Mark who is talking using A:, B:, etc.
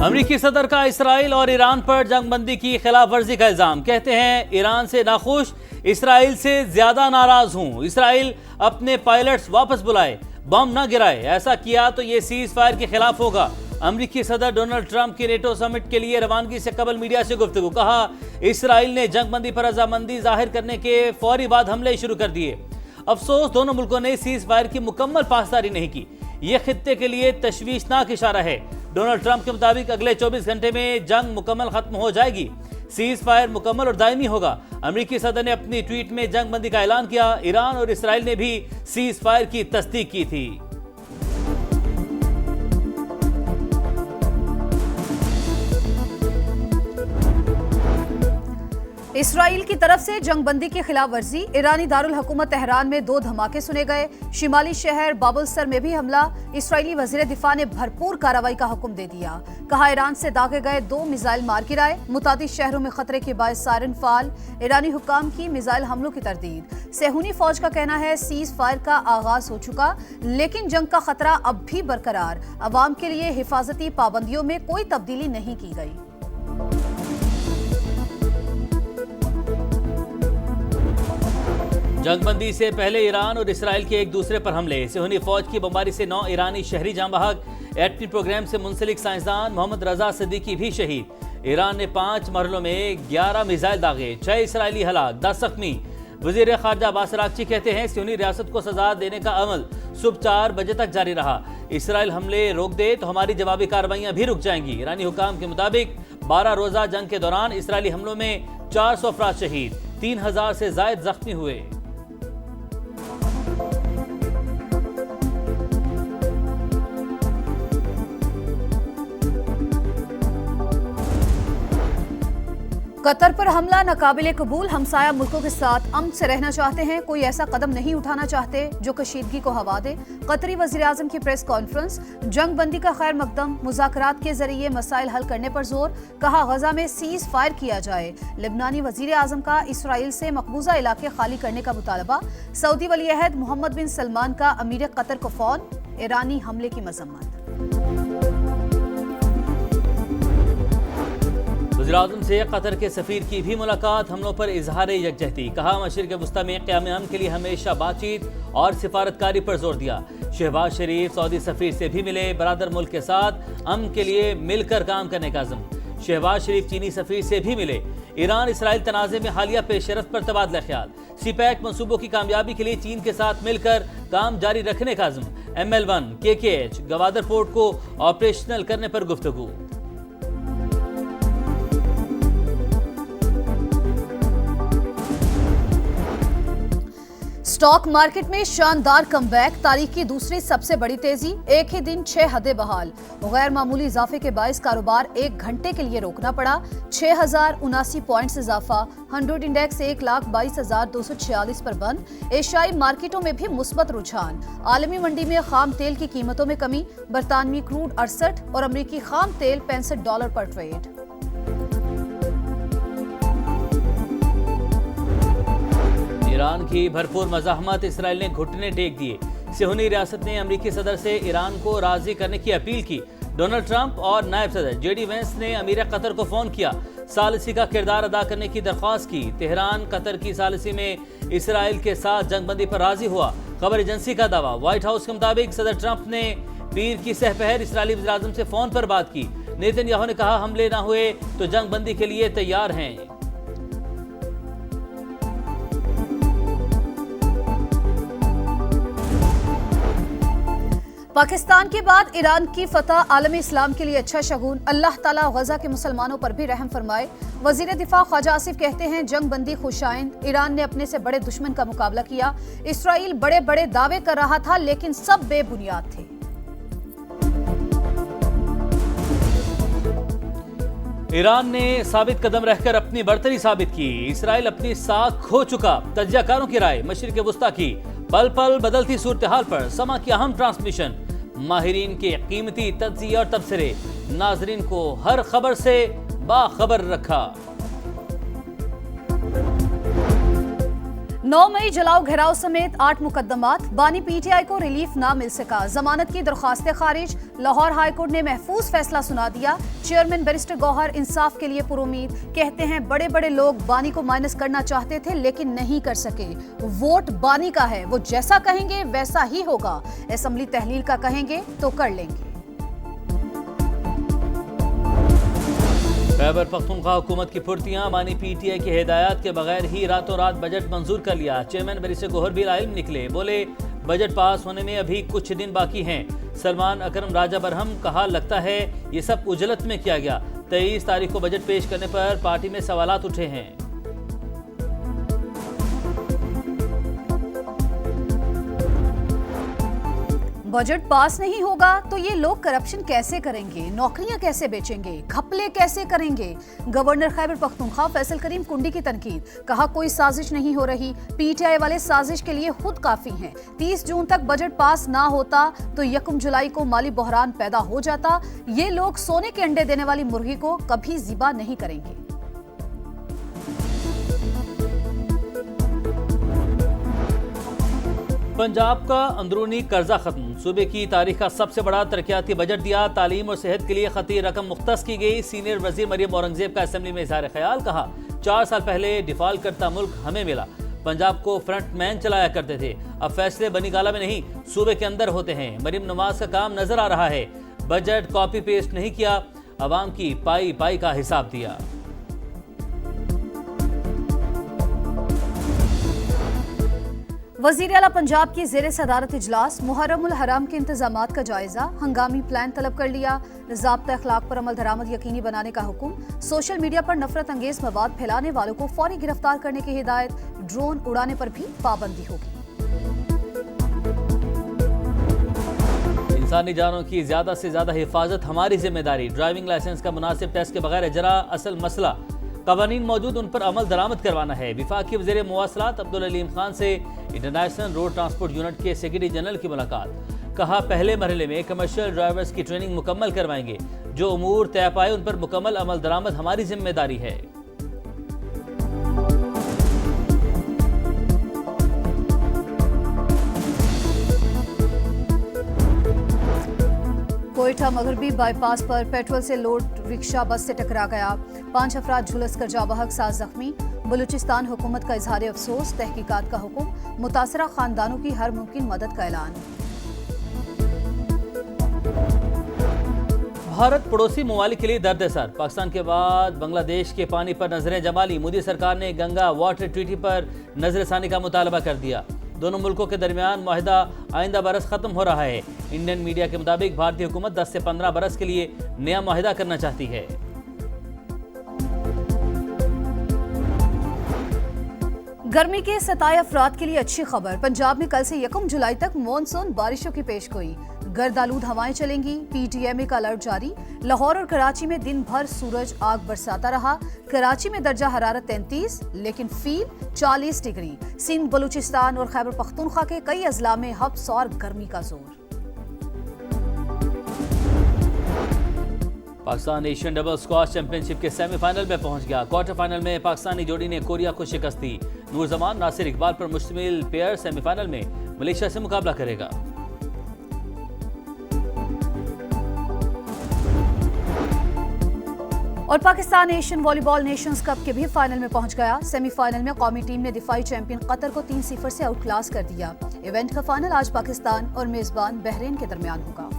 A: अमेरिकी सदर का इसराइल और ईरान पर जंगबंदी की खिलाफ वर्जी का इल्जाम। कहते हैं ईरान से नाखुश, इसराइल से ज्यादा नाराज हूं। इसराइल अपने पायलट्स वापस बुलाए, बम न गिराए। ऐसा किया तो ये सीज फायर के खिलाफ होगा। अमेरिकी सदर डोनाल्ड ट्रंप की नेटो समिट के लिए रवानगी से कबल मीडिया से गुफ्तगू। कहा इसराइल ने जंगबंदी पर रजामंदी जाहिर करने के फौरी बाद हमले शुरू कर दिए। अफसोस दोनों मुल्कों ने सीज फायर की मुकम्मल पासदारी नहीं की। यह खित्ते के लिए तशवीशनाक इशारा है। डोनाल्ड ट्रंप के मुताबिक अगले 24 घंटे में जंग मुकम्मल खत्म हो जाएगी। सीज फायर मुकम्मल और दायमी होगा। अमेरिकी सदर ने अपनी ट्वीट में जंगबंदी का ऐलान किया। ईरान और इसराइल ने भी सीज फायर की तस्दीक की थी।
B: इसराइल की तरफ से जंगबंदी की खिलाफ वर्जी। ईरानी दारुल हुकूमत तेहरान में 2 धमाके सुने गए। शिमाली शहर बाबुलसर में भी हमला। इसराइली वजीर दिफा ने भरपूर कार्रवाई का हुक्म दे दिया। कहा ईरान से दागे गए 2 मिसाइल मार गिराए। मुतादिद शहरों में खतरे के बायस सायरन फाल। ईरानी हुक्काम की मिसाइल हमलों की तरदीद। सेहूनी फौज का कहना है सीज फायर का आगाज हो चुका, लेकिन जंग का खतरा अब भी बरकरार। अवाम के लिए हिफाजती पाबंदियों में कोई तब्दीली नहीं की गई।
A: जंगबंदी से पहले ईरान और इसराइल के एक दूसरे पर हमले। सेहूनी फौज की बमबारी से 9 ईरानी शहरी जाँ बहक। एटमी प्रोग्राम से मुंसलिक साइंसदान मोहम्मद रजा सिद्दीकी भी शहीद। ईरान ने 5 मरहलों में 11 मिसाइल दागे। 6 इसराइली हलाक, 10 जख्मी। वजीर खारजा अब्बास अरागची कहते हैं सेहूनी रियासत को सजा देने का अमल सुबह 4 बजे तक जारी रहा। इसराइल हमले रोक दे तो हमारी जवाबी कार्रवाइयां भी रुक जाएंगी। ईरानी हुकाम के मुताबिक 12 रोजा जंग के दौरान इसराइली हमलों में 400 अफराद शहीद, 3000 से जायद जख्मी हुए।
B: कतर पर हमला नाकाबिले कबूल। हमसाया मुल्कों के साथ अमन से रहना चाहते हैं, कोई ऐसा कदम नहीं उठाना चाहते जो कशीदगी को हवा दे। कतरी वज़ीर आज़म की प्रेस कॉन्फ्रेंस। जंग बंदी का खैर मकदम, मुज़ाकरात के जरिए मसाइल हल करने पर जोर। कहा गजा में सीज फायर किया जाए। लिबनानी वज़ीर आज़म का इसराइल से मकबूजा इलाके खाली करने का मुतालबा। सऊदी वली अहद मोहम्मद बिन सलमान का अमीर कतर को फ़ोन। ईरानी हमले की मजम्मत।
A: वज़ीर-ए-आज़म से कतर के सफ़ीर की भी मुलाकात। हमलों पर इजहार यकजहती। कहा मशरिक़ वस्ता में क़याम अमन के लिए हमेशा बातचीत और सिफारतकारी पर जोर दिया। शहबाज शरीफ सऊदी सफ़ीर से भी मिले। बरादर मुल्क के साथ अमन के लिए मिलकर काम करने का अज़्म। शहबाज शरीफ चीनी सफ़ीर से भी मिले। ईरान इसराइल तनाज़े में हालिया पेशरफ्त पर तबादला ख्याल। सीपैक मनसूबों की कामयाबी के लिए चीन के साथ मिलकर काम जारी रखने का अज़्म। ML1 KKH गवादर पोर्ट को ऑपरेशनल करने पर गुफ्तगू।
B: स्टॉक मार्केट में शानदार कमबैक। तारीख की दूसरी सबसे बड़ी तेजी। एक ही दिन 6 हदें बहाल। गैर मामूली इजाफे के बायस कारोबार 1 घंटे के लिए रोकना पड़ा। 6079 पॉइंट्स इजाफा। 100 इंडेक्स 1,22,246 पर बंद। एशियाई मार्केटों में भी मुस्बत रुझान। आलमी मंडी में खाम तेल की कीमतों में कमी। बरतानवी क्रूड 68 और अमरीकी खाम तेल $65 पर ट्रेड।
A: ईरान की भरपूर मज़ाहमत। इसराइल ने घुटने टेक दिए। सेहूनी रियासत ने अमेरिकी सदर से ईरान को राजी करने की अपील की। डोनाल्ड ट्रंप और नायब सदर JD वेंस ने अमीर कतर को फ़ोन किया। सालिसी का किरदार अदा करने की दरख्वास्त की। तेहरान कतर की सालिसी में इसराइल के साथ जंगबंदी पर राजी हुआ। खबर एजेंसी का दावा। व्हाइट हाउस के मुताबिक सदर ट्रंप ने पीर की सहपहर इसराइली वज़ीर-ए-आज़म से फ़ोन पर बात की। नेतन्याहू ने कहा हमले ना हुए तो जंगबंदी के लिए तैयार हैं।
B: पाकिस्तान के बाद ईरान की फतह आलम इस्लाम के लिए अच्छा शगुन। अल्लाह ताला गजा के मुसलमानों पर भी रहम फरमाए। वजीर दिफा ख्वाजा आसिफ कहते हैं जंग बंदी खुशाइंद। ईरान ने अपने से बड़े दुश्मन का मुकाबला किया। इसराइल बड़े बड़े दावे कर रहा था लेकिन सब बेबुनियाद थे।
A: ईरान ने साबित कदम रहकर अपनी बर्तरी साबित की। इसराइल अपनी साख खो चुका। तज्जियाकारों की राय मशरिक़ वस्ता की। पल पल बदलती सूरत हाल पर समा की अहम ट्रांसमिशन। माहिरीन के कीमती तज्जिये और तबसरे। नाजरीन को हर खबर से बाखबर रखा।
B: 9 मई जलाओ घेराव समेत 8 मुकदमात, बानी पीटीआई को रिलीफ ना मिल सका, जमानत की दरखास्तें खारिज, लाहौर हाईकोर्ट ने महफूज फैसला सुना दिया। चेयरमैन बैरिस्टर गौहर इंसाफ के लिए पुरुमीद, कहते हैं बड़े बड़े लोग बानी को माइनस करना चाहते थे लेकिन नहीं कर सके। वोट बानी का है, वो जैसा कहेंगे वैसा ही होगा। असेंबली तहलील का कहेंगे तो कर लेंगे।
A: खैबर पख्तूनख्वा हुकूमत की फुर्तियां, मानी पीटीआई की हिदायत के बगैर ही रातों रात बजट मंजूर कर लिया। चेयरमैन बैरिस्टर गौहर भी लाइम निकले, बोले बजट पास होने में अभी कुछ दिन बाकी हैं। सलमान अकरम राजा बरहम, कहा लगता है ये सब उजलत में किया गया। 23 तारीख को बजट पेश करने पर पार्टी में सवालात उठे हैं।
B: बजट पास नहीं होगा तो ये लोग करप्शन कैसे करेंगे, नौकरियां कैसे बेचेंगे, घपले कैसे करेंगे। गवर्नर खैबर पख्तूनख्वा फैसल करीम कुंडी की तनकीद, कहा कोई साजिश नहीं हो रही, पीटीआई वाले साजिश के लिए खुद काफी हैं। 30 जून तक बजट पास ना होता तो 1 जुलाई को माली बहरान पैदा हो जाता। ये लोग सोने के अंडे देने वाली मुर्गी को कभी ज़िबा नहीं करेंगे।
A: पंजाब का अंदरूनी कर्जा खत्म, सूबे की तारीख का सबसे बड़ा तरक्याती बजट दिया। तालीम और सेहत के लिए खती रकम मुख्तस की गई। सीनियर वजीर मरियम औरंगजेब का असेंबली में इजहार ख्याल, कहा 4 साल पहले डिफॉल्ट करता मुल्क हमें मिला, पंजाब को फ्रंट मैन चलाया करते थे, अब फैसले बनीगाला में नहीं सूबे के अंदर होते हैं। मरियम नवाज का काम नजर आ रहा है, बजट कॉपी पेस्ट नहीं किया, अवाम की पाई पाई का हिसाब दिया।
B: वज़ीर आला पंजाब की ज़ेरे सदारत इजलास, मुहर्रमुल हराम के इंतजामात का जायजा, हंगामी प्लान तलब कर लिया। ज़ाब्ता अखलाक पर अमल दरामद यकीनी बनाने का हुक्म। सोशल मीडिया पर नफरत अंगेज मवाद फैलाने वालों को फौरी गिरफ्तार करने की हिदायत। ड्रोन उड़ाने पर भी पाबंदी होगी।
A: इंसानी जानों की ज्यादा से ज्यादा हिफाजत हमारी जिम्मेदारी। ड्राइविंग लाइसेंस का मुनासिब टेस्ट के बगैर इजरा असल मसला, कवानीन मौजूद उन पर अमल दरामद करवाना है। विफाकी वज़ीर मुवासलात अब्दुल अलीम खान से इंटरनेशनल रोड ट्रांसपोर्ट यूनिट के सेक्रेटरी जनरल की मुलाकात, कहा पहले मरहले में कमर्शियल ड्राइवर्स की ट्रेनिंग मुकम्मल करवाएंगे, जो उमूर तय पाए उन पर मुकम्मल अमल दरामद हमारी जिम्मेदारी है।
B: कोयटा मगरबी बाईपास पर पेट्रोल से लोड रिक्शा बस से टकरा गया, 5 अफराद झुलस कर जाबहक, 7 जख्मी। बलूचिस्तान हुकूमत का इजहार अफसोस, तहकीकात का हुक्म, मुतासरा खानदानों की हर मुमकिन मदद का ऐलान।
A: भारत पड़ोसी ममालिक के लिए दर्द सर, पाकिस्तान के बाद बांग्लादेश के पानी पर नजरें जमा ली। मोदी सरकार ने गंगा वाटर ट्रीटी पर नजरसानी का मुतालबा कर दिया। दोनों मुल्कों के दरमियान मुआहिदा आइंदा बरस खत्म हो रहा है। इंडियन मीडिया के मुताबिक भारतीय हुकूमत 10 से 15 बरस के लिए नया मुआहिदा करना चाहती है।
B: गर्मी के सताए अफराद के लिए अच्छी खबर, पंजाब में कल से 1 जुलाई तक मानसून बारिशों की पेशगोई। गर्दालूद हवाएं चलेंगी, पीटीएमए का अलर्ट जारी। लाहौर और कराची में दिन भर सूरज आग बरसाता रहा। कराची में दर्जा हरारत 33 लेकिन फील 40 डिग्री। सिंध, बलूचिस्तान और खैबर पख्तूनख्वा के कई अजला में हब्स और गर्मी का जोर।
A: Pakistan Asian double squash championship के सेमीफाइनल में पहुंच गया। क्वार्टर फाइनल में पाकिस्तानी जोड़ी ने कोरिया को शिकस्त दी। नूर जमान नासिर इकबाल पर मुश्तमिल पेयर सेमीफाइनल में मलेशिया से मुकाबला करेगा।
B: और Pakistan Asian volleyball Nations cup के भी फाइनल में पहुंच गया। सेमीफाइनल में कौमी टीम ने दिफाई चैंपियन कतर को 3-0 से आउटक्लास कर दिया। इवेंट का फाइनल आज पाकिस्तान और मेजबान बहरीन के दरमियान होगा।